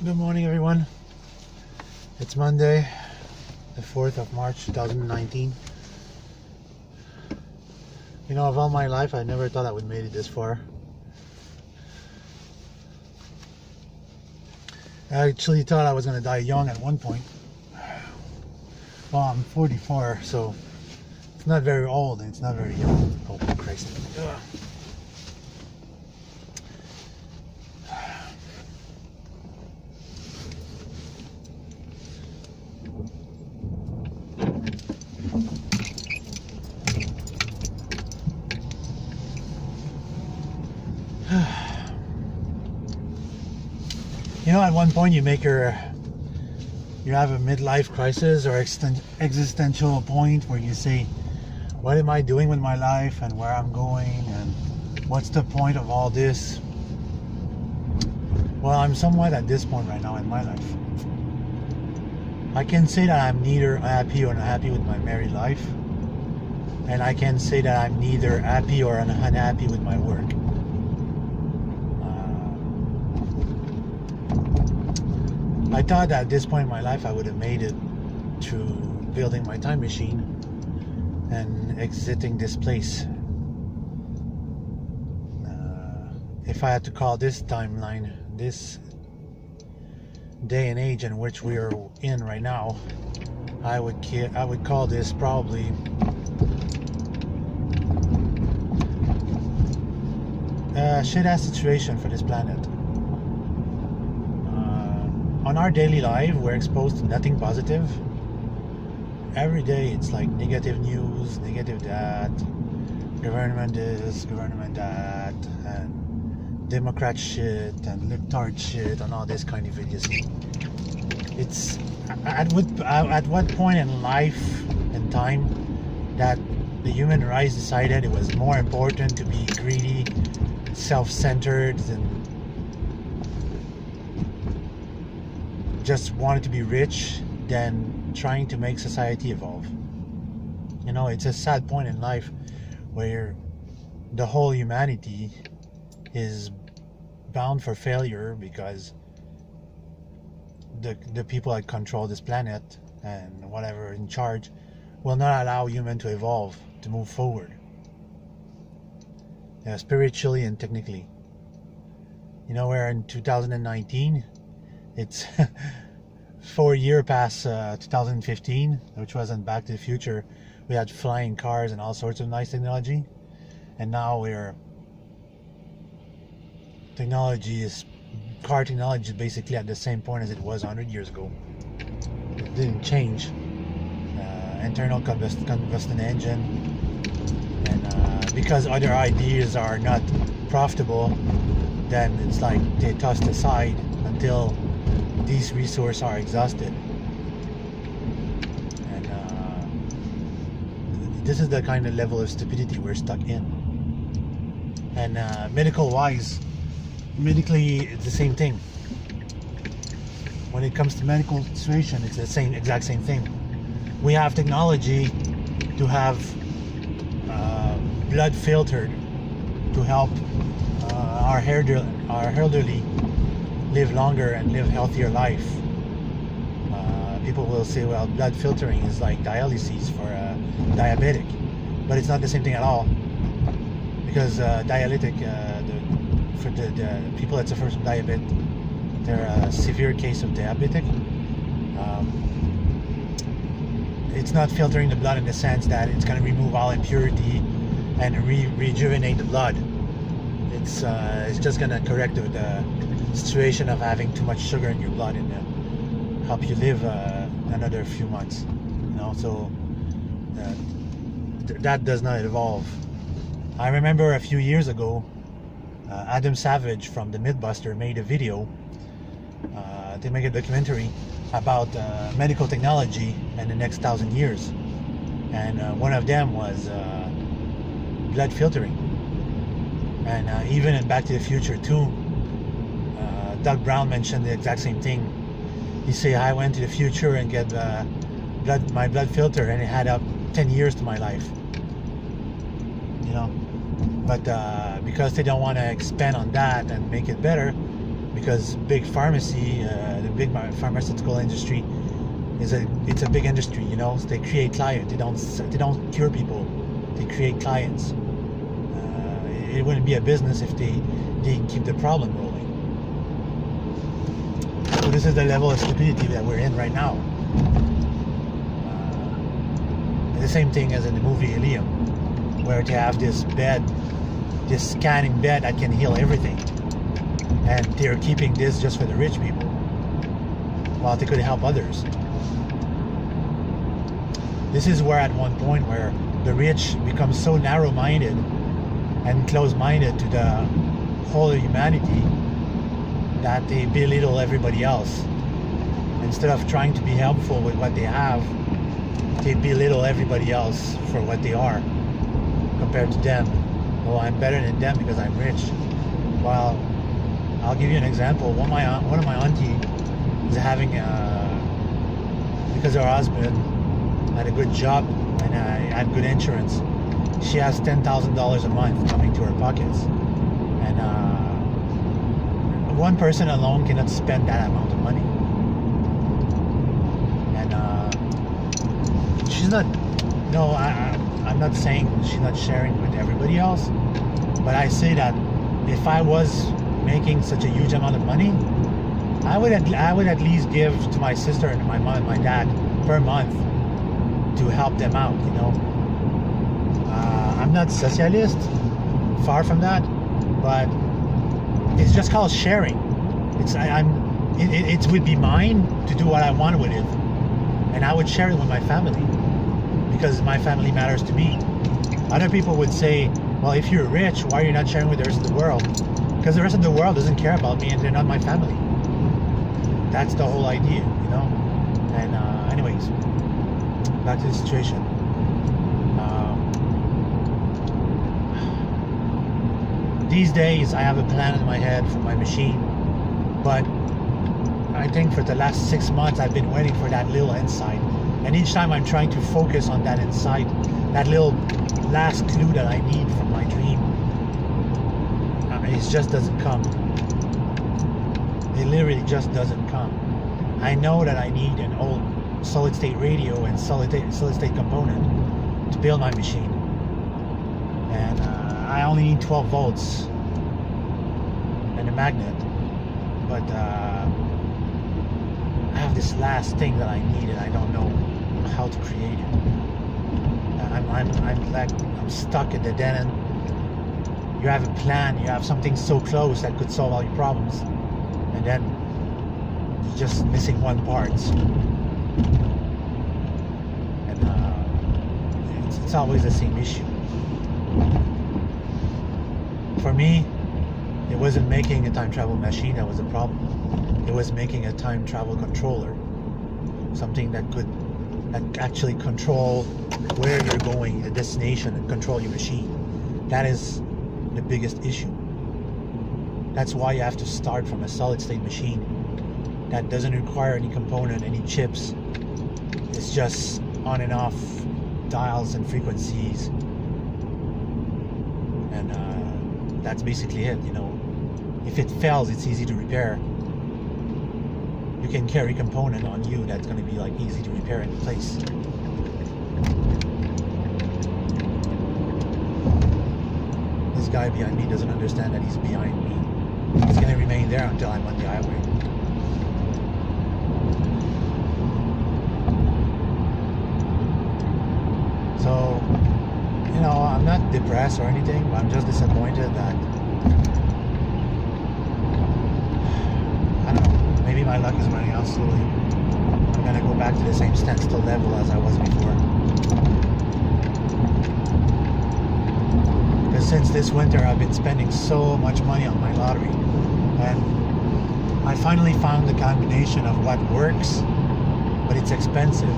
Good morning, everyone. It's Monday, the 4th of March, 2019. You know, of all my life, I never thought I would make it this far. I actually thought I was going to die young at one point. Well, I'm 44, so it's not very old and it's not very young. Oh, Christ. Ugh. You know, at one point you have a midlife crisis or existential point where you say, what am I doing with my life and where I'm going and what's the point of all this? Well, I'm somewhat at this point right now in my life. I can say that I'm neither happy or unhappy with my married life, and I can say that I'm neither happy or unhappy with my work. I thought that at this point in my life I would have made it through building my time machine and exiting this place. If I had to call this timeline, this day and age in which we are in right now, I would call this probably a shit-ass situation for this planet. On our daily life, we're exposed to nothing positive. Every day it's like negative news, negative that, government this, government that, and Democrat shit, and libtard shit, and all this kind of idiocy. It's at what point in life and time that the human race decided it was more important to be greedy, self-centered, and just wanted to be rich than trying to make society evolve. You know, it's a sad point in life where the whole humanity is bound for failure because the people that control this planet and whatever in charge will not allow human to evolve, to move forward, spiritually and technically. You know, we're in 2019. It's 4 years past 2015, which wasn't Back to the Future. We had flying cars and all sorts of nice technology, and now car technology is basically at the same point as it was 100 years ago. It didn't change. Internal combustion engine, and because other ideas are not profitable, then it's like they tossed aside until these resources are exhausted. And this is the kind of level of stupidity we're stuck in. And medically it's the same thing. When it comes to medical situation, it's the exact same thing. We have technology to have blood filtered to help our elderly live longer and live healthier life. People will say, well, blood filtering is like dialysis for a diabetic, but it's not the same thing at all, because dialytic, for the people that suffer from diabetes, they're a severe case of diabetic. It's not filtering the blood in the sense that it's going to remove all impurity and rejuvenate the blood. It's just going to correct the situation of having too much sugar in your blood and help you live another few months. You know, so that does not evolve. I remember a few years ago, Adam Savage from the Mythbuster made a video. They make a documentary about medical technology in the next 1,000 years, and one of them was blood filtering. And even in Back to the Future 2, Doug Brown mentioned the exact same thing. He said, I went to the future and get my blood filter, and it had up 10 years to my life. You know, but because they don't want to expand on that and make it better, because big pharmacy, the big pharmaceutical industry it's a big industry, you know. So they create clients. They don't cure people. They create clients. It wouldn't be a business if they keep the problem rolling. So this is the level of stupidity that we're in right now. The same thing as in the movie Elysium, where they have this bed, this scanning bed that can heal everything, and they're keeping this just for the rich people, while they could help others. This is where at one point where the rich become so narrow-minded and close-minded to the whole of humanity that they belittle everybody else. Instead of trying to be helpful with what they have, they belittle everybody else for what they are compared to them. Well, I'm better than them because I'm rich. Well, I'll give you an example. One of my auntie is having because her husband had a good job and had good insurance. She has $10,000 a month coming to her pockets, and one person alone cannot spend that amount of money. And she's not. No, I'm not saying she's not sharing with everybody else, but I say that if I was making such a huge amount of money, I would at least give to my sister and my mom and my dad per month to help them out, you know. I'm not socialist, far from that, but it's just called sharing. It would be mine to do what I want with it, and I would share it with my family because my family matters to me. Other people would say, well, if you're rich, why are you not sharing with the rest of the world? Because the rest of the world doesn't care about me and they're not my family. That's the whole idea, you know. And anyways, back to the situation. These days I have a plan in my head for my machine, but I think for the last 6 months I've been waiting for that little insight, and each time I'm trying to focus on that insight, that little last clue that I need from my dream, it just doesn't come. It literally just doesn't come. I know that I need an old solid state radio and solid state component to build my machine, and I only need 12 volts and a magnet, but I have this last thing that I need and I don't know how to create it. I'm stuck at the dead end. You have a plan, you have something so close that could solve all your problems, and then you're just missing one part. And it's always the same issue. For me, it wasn't making a time travel machine that was the problem. It was making a time travel controller. Something that could actually control where you're going, the destination, and control your machine. That is the biggest issue. That's why you have to start from a solid state machine that doesn't require any component, any chips. It's just on and off dials and frequencies. And that's basically it, you know. If it fails, it's easy to repair. You can carry component on you that's going to be like easy to repair and replace. This guy behind me doesn't understand that he's behind me. He's going to remain there until I'm on the highway. So, you know, I'm not depressed or anything, but I'm just disappointed that, I don't know, maybe my luck is running out slowly. I'm gonna go back to the same standstill level as I was before. Because since this winter I've been spending so much money on my lottery, and I finally found the combination of what works, but it's expensive.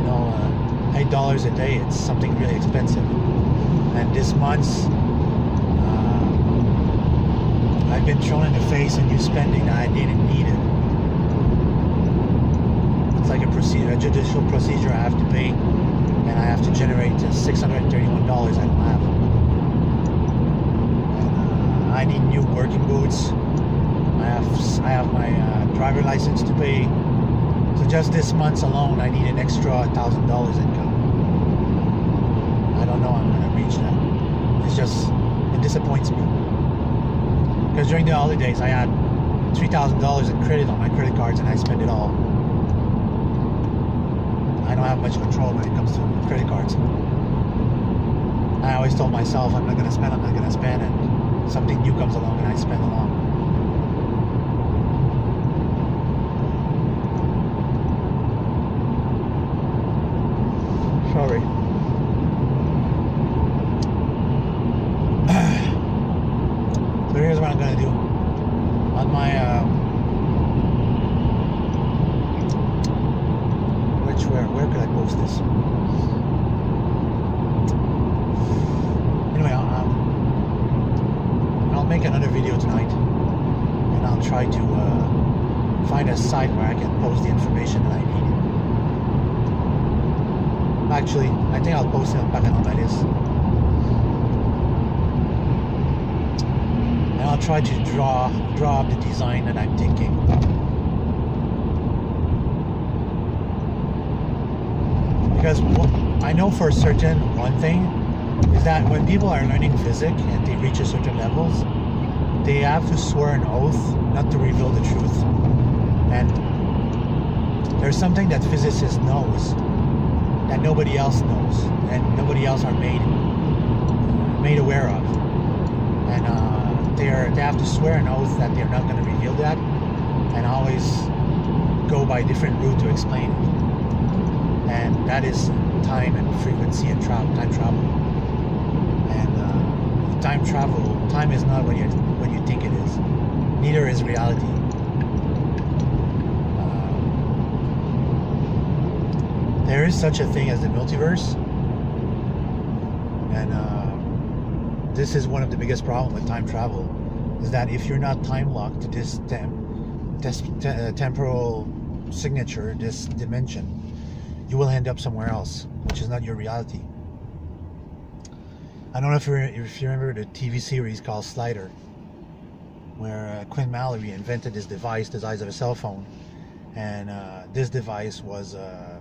You know, $8 a day, it's something really expensive. And this month, I've been thrown in the face of new spending that I didn't need it. It's like a judicial procedure I have to pay, and I have to generate $631 I don't have. And, I need new working boots. I have my driver license to pay. So just this month alone, I need an extra $1,000 income. I don't know I'm gonna reach that. It disappoints me. Because during the holidays, I had $3,000 in credit on my credit cards and I spent it all. I don't have much control when it comes to credit cards. I always told myself, I'm not gonna spend, and something new comes along and I spend along. Sorry. So here's what I'm gonna do. On my where could I post this? Anyway, I'll make another video tonight, and I'll try to find a site where I can post the information that I need. Actually, I think I'll post it on Pacanonaitis. And I'll try to draw up the design that I'm thinking. Because I know for certain one thing is that when people are learning physics and they reach a certain levels, they have to swear an oath not to reveal the truth. And there's something that physicists knows that nobody else knows and nobody else are made aware of. And they have to swear an oath that they're not going to reveal that, and always go by a different route to explain it. And that is time and frequency and time travel. And time is not when you think it is. Neither is reality. There is such a thing as the multiverse, and this is one of the biggest problems with time travel, is that if you're not time locked to this temporal signature, this dimension, you will end up somewhere else, which is not your reality. I don't know if you remember the TV series called Slider, where Quinn Mallory invented this device the size of a cell phone, and this device was a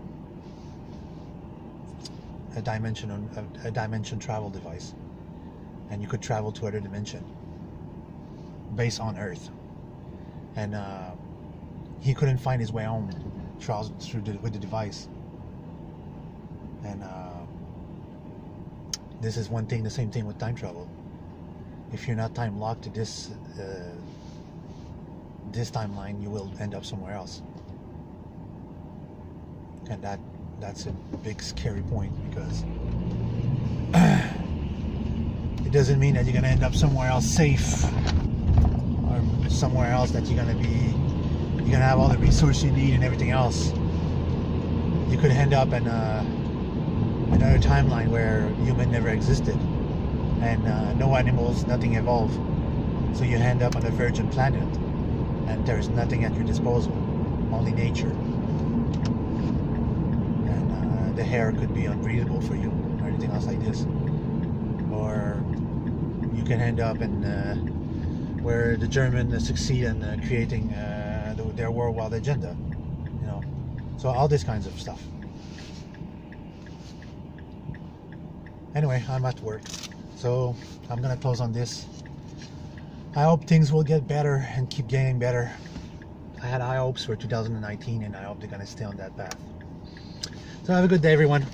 dimension travel device, and you could travel to other dimension based on Earth, and he couldn't find his way home with the device. And this is one thing, the same thing with time travel. If you're not time locked to this timeline, you will end up somewhere else, and that's a big scary point, because it doesn't mean that you're gonna end up somewhere else safe, or somewhere else that you're gonna have all the resources you need and everything else. You could end up in another timeline where human never existed, and no animals, nothing evolved. So you end up on a virgin planet, and there's nothing at your disposal, only nature. And the air could be unbreathable for you, or anything else like this. Or you can end up in where the Germans succeed in creating their worldwide agenda, you know. So all this kinds of stuff. Anyway, I'm at work, so I'm gonna close on this. I hope things will get better and keep getting better. I had high hopes for 2019, and I hope they're gonna stay on that path. So have a good day, everyone.